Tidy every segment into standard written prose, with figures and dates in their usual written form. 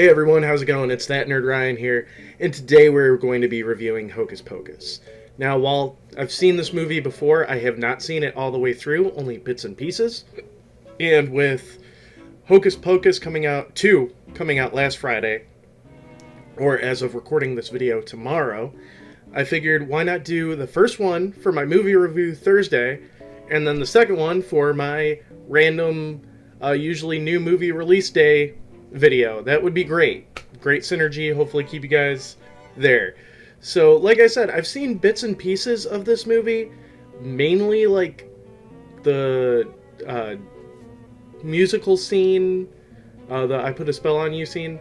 Hey everyone, how's it going? It's That Nerd Ryan here, and today we're going to be reviewing Hocus Pocus. Now, while I've seen this movie before, I have not seen it all the way through, only bits and pieces. And with Hocus Pocus coming out last Friday, or as of recording this video tomorrow, I figured why not do the first one for my movie review Thursday, and then the second one for my random, usually new movie release day video. That would be great. Great synergy. Hopefully keep you guys there. So, like I said, I've seen bits and pieces of this movie, mainly like the musical scene, the I Put a Spell on You scene,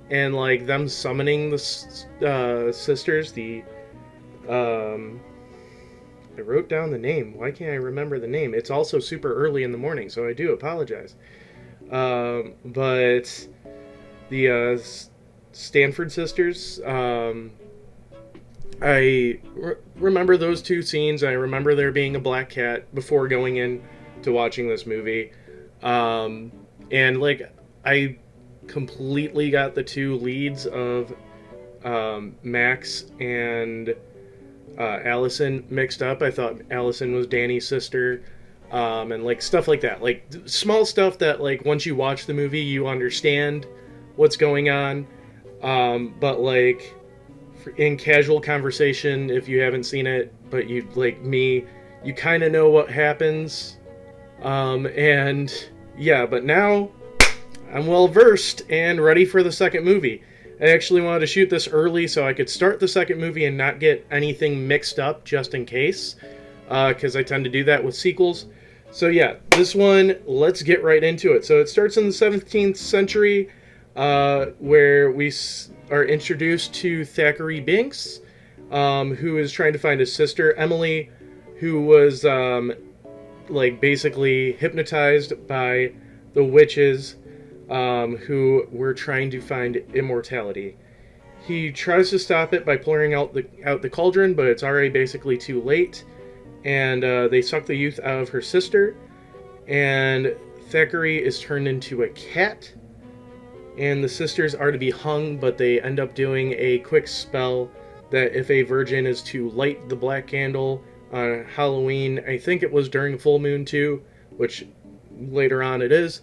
and like them summoning the sisters. I wrote down the name. Why can't I remember the name? It's also super early in the morning, so I do apologize. But the Stanford sisters, remember those two scenes. I remember there being a black cat before going in to watching this movie. And like, I completely got the two leads of Max and Allison mixed up. I thought Allison was Danny's sister. And like stuff like that, like small stuff that like once you watch the movie you understand what's going on, but like in casual conversation, if you haven't seen it but you like me, you kind of know what happens, and yeah, but now I'm well versed and ready for the second movie. I actually wanted to shoot this early so I could start the second movie and not get anything mixed up just in case, because I tend to do that with sequels. So yeah, this one, let's get right into it. So it starts in the 17th century, where we are introduced to Thackeray Binks, who is trying to find his sister, Emily, who was like basically hypnotized by the witches, who were trying to find immortality. He tries to stop it by pouring out the cauldron, but it's already basically too late. And they suck the youth out of her sister, and Thackeray is turned into a cat, and the sisters are to be hung, but they end up doing a quick spell that if a virgin is to light the black candle on Halloween, I think it was during full moon too, which later on it is,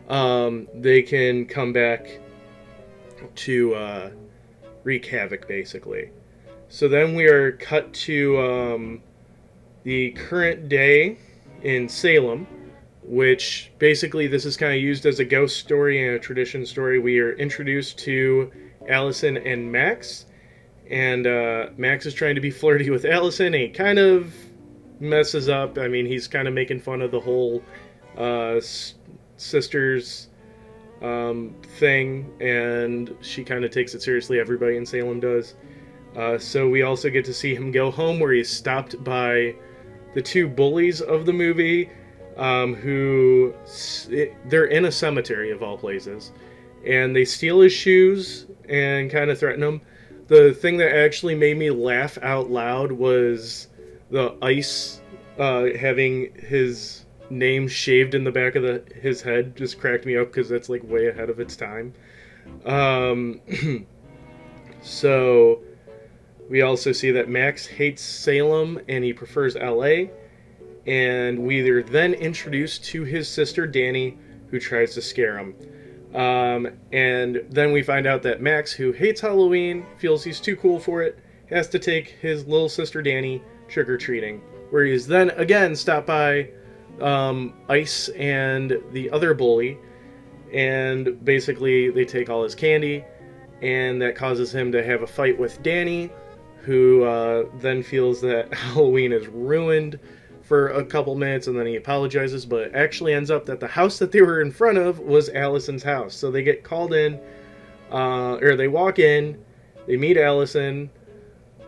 they can come back to wreak havoc, basically. So then we are cut to the current day in Salem, which basically this is kind of used as a ghost story and a tradition story. We are introduced to Allison and Max, and Max is trying to be flirty with Allison, and he kind of messes up. I mean, he's kind of making fun of the whole sisters thing, and she kind of takes it seriously. Everybody in Salem does. So we also get to see him go home, where he's stopped by the two bullies of the movie, who they're in a cemetery of all places, and they steal his shoes and kind of threaten him. The thing that actually made me laugh out loud was the ice having his name shaved in the back of his head. Just cracked me up because that's like way ahead of its time. So we also see that Max hates Salem and he prefers LA. And we are then introduced to his sister Danny, who tries to scare him. And then we find out that Max, who hates Halloween, feels he's too cool for it, has to take his little sister Danny trick-or-treating, where he's then again stopped by Ice and the other bully, and basically they take all his candy, and that causes him to have a fight with Danny, who then feels that Halloween is ruined for a couple minutes, and then he apologizes, but it actually ends up that the house that they were in front of was Allison's house. So they get called in, or they walk in, they meet Allison,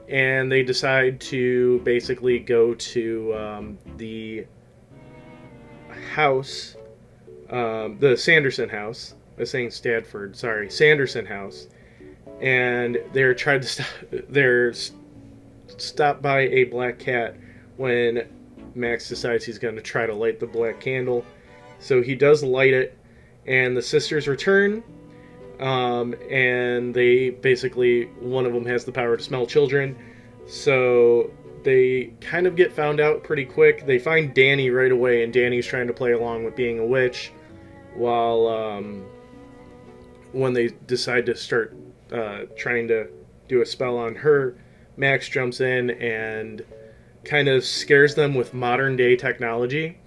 and they decide to basically go to the house, the Sanderson house. I was saying Stadford, sorry, Sanderson house. And they're trying to stopped by a black cat when Max decides he's going to try to light the black candle. So he does light it, and the sisters return, And they basically, one of them has the power to smell children. So they kind of get found out pretty quick. They find Danny right away, and Danny's trying to play along with being a witch, while when they decide to start trying to do a spell on her, Max jumps in and kind of scares them with modern day technology.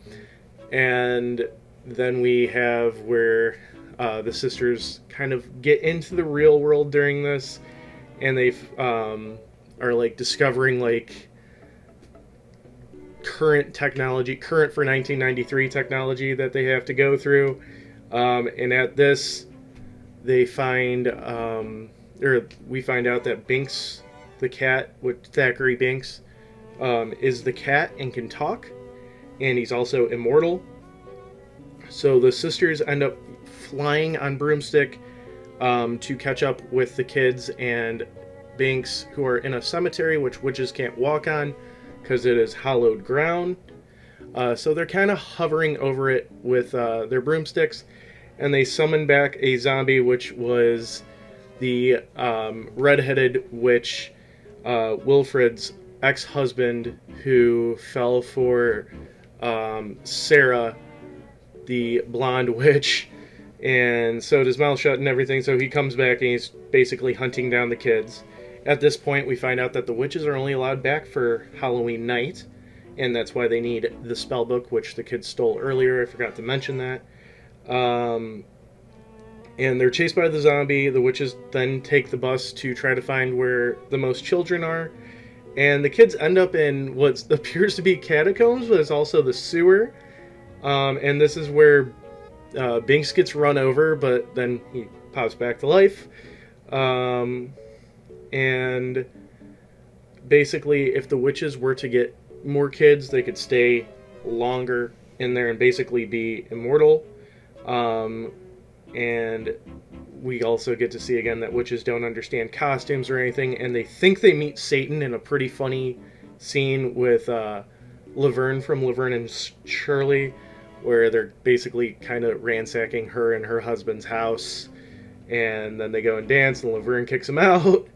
And then we have where the sisters kind of get into the real world during this, and they are like discovering like current technology, current for 1993 technology that they have to go through. And at this, they find, or we find out that Binks, the cat, with Thackeray Binks, is the cat and can talk, and he's also immortal. So the sisters end up flying on broomstick to catch up with the kids and Binks, who are in a cemetery which witches can't walk on because it is hallowed ground. So they're kind of hovering over it with their broomsticks, and they summon back a zombie, which was the redheaded witch, Wilfred's ex-husband, who fell for Sarah, the blonde witch, and sewed his mouth shut and everything. So he comes back and he's basically hunting down the kids. At this point, we find out that the witches are only allowed back for Halloween night, and that's why they need the spell book, which the kids stole earlier. I forgot to mention that. And they're chased by the zombie. The witches then take the bus to try to find where the most children are. And the kids end up in what appears to be catacombs, but it's also the sewer. And this is where Binks gets run over, but then he pops back to life. And basically, if the witches were to get more kids, they could stay longer in there and basically be immortal. And we also get to see again that witches don't understand costumes or anything, and they think they meet Satan in a pretty funny scene with Laverne from Laverne and Shirley, where they're basically kind of ransacking her and her husband's house, and then they go and dance, and Laverne kicks them out.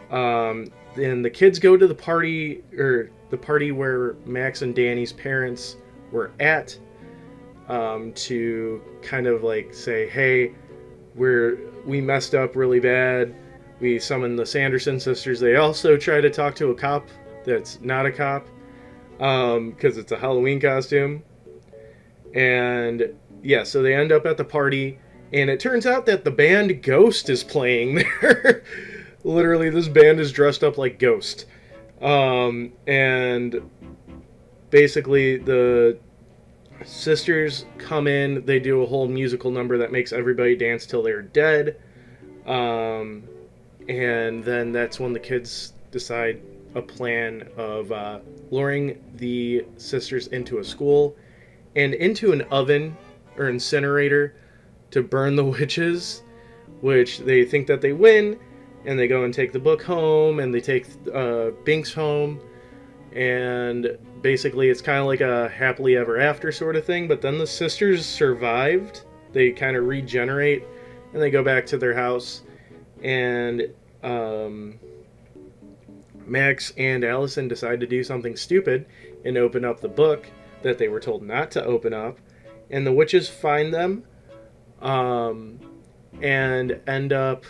Then the kids go to the party, or the party where Max and Danny's parents were at, to kind of like say, hey, we messed up really bad. We summoned the Sanderson sisters. They also try to talk to a cop that's not a cop, because it's a Halloween costume. And yeah, so they end up at the party, and it turns out that the band Ghost is playing there. Literally, this band is dressed up like Ghost. And basically, the sisters come in, they do a whole musical number that makes everybody dance till they're dead. And then that's when the kids decide a plan of luring the sisters into a school and into an oven or incinerator to burn the witches, which they think that they win, and they go and take the book home, and they take Binks home, and basically it's kind of like a happily ever after sort of thing. But then the sisters survived, they kind of regenerate, and they go back to their house, and Max and Allison decide to do something stupid and open up the book that they were told not to open up, and the witches find them, and end up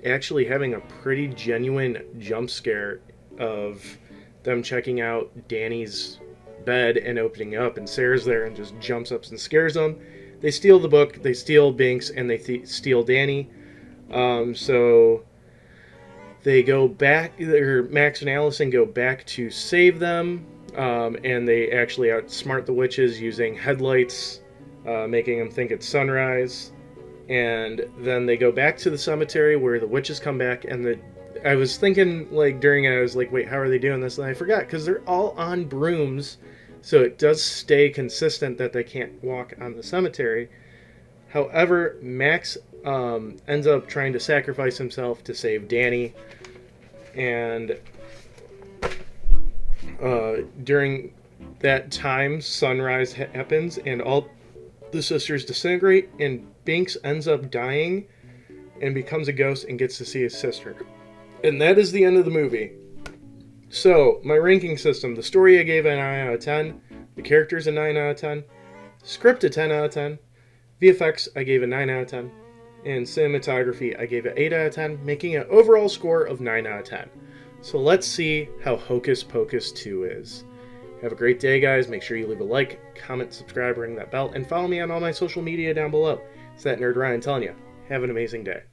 actually having a pretty genuine jump scare of them checking out Danny's bed and opening up, and Sarah's there and just jumps up and scares them. They steal the book, they steal Binks, and they steal Danny. So they go back, or Max and Allison go back to save them, and they actually outsmart the witches using headlights, making them think it's sunrise. And then they go back to the cemetery where the witches come back, and I was thinking, like, during it, I was like, wait, how are they doing this? And I forgot, because they're all on brooms, so it does stay consistent that they can't walk on the cemetery. However, Max ends up trying to sacrifice himself to save Danny, and during that time, sunrise happens, and all the sisters disintegrate, and Binks ends up dying and becomes a ghost and gets to see his sister. And that is the end of the movie. So, my ranking system, the story I gave a 9 out of 10, the characters a 9 out of 10, script a 10 out of 10, VFX I gave a 9 out of 10, and cinematography I gave it 8 out of 10, making an overall score of 9 out of 10. So let's see how Hocus Pocus 2 is. Have a great day, guys. Make sure you leave a like, comment, subscribe, ring that bell, and follow me on all my social media down below. It's that Nerd Ryan telling you, have an amazing day.